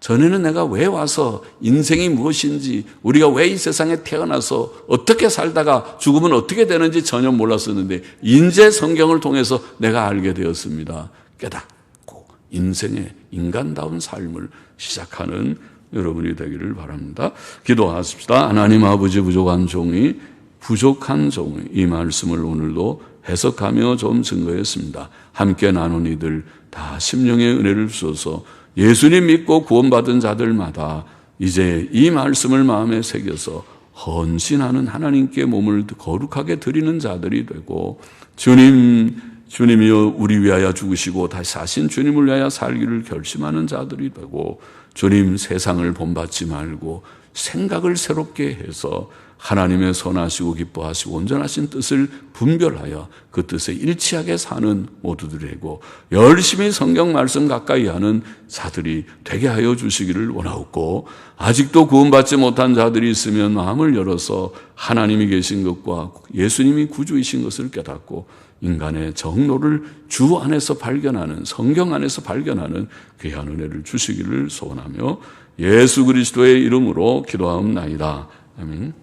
전에는 내가 왜 와서 인생이 무엇인지, 우리가 왜 이 세상에 태어나서 어떻게 살다가 죽으면 어떻게 되는지 전혀 몰랐었는데 이제 성경을 통해서 내가 알게 되었습니다. 깨닫고 인생의 인간다운 삶을 시작하는 여러분이 되기를 바랍니다. 기도하십시다. 하나님 아버지, 부족한 종이 이 말씀을 오늘도 해석하며 좀 증거했습니다. 함께 나눈 이들 다 심령의 은혜를 주셔서 예수님 믿고 구원받은 자들마다 이제 이 말씀을 마음에 새겨서 헌신하는 하나님께 몸을 거룩하게 드리는 자들이 되고, 주님이여 우리 위하여 죽으시고 다시 사신 주님을 위하여 살기를 결심하는 자들이 되고, 주님 세상을 본받지 말고 생각을 새롭게 해서 하나님의 선하시고 기뻐하시고 온전하신 뜻을 분별하여 그 뜻에 일치하게 사는 모두들이 되고, 열심히 성경 말씀 가까이 하는 자들이 되게 하여 주시기를 원하옵고, 아직도 구원받지 못한 자들이 있으면 마음을 열어서 하나님이 계신 것과 예수님이 구주이신 것을 깨닫고 인간의 정로를 주 안에서 발견하는, 성경 안에서 발견하는 귀한 은혜를 주시기를 소원하며 예수 그리스도의 이름으로 기도하옵나이다. 아멘.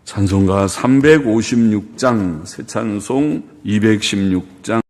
찬송가 356장, 새 찬송 216장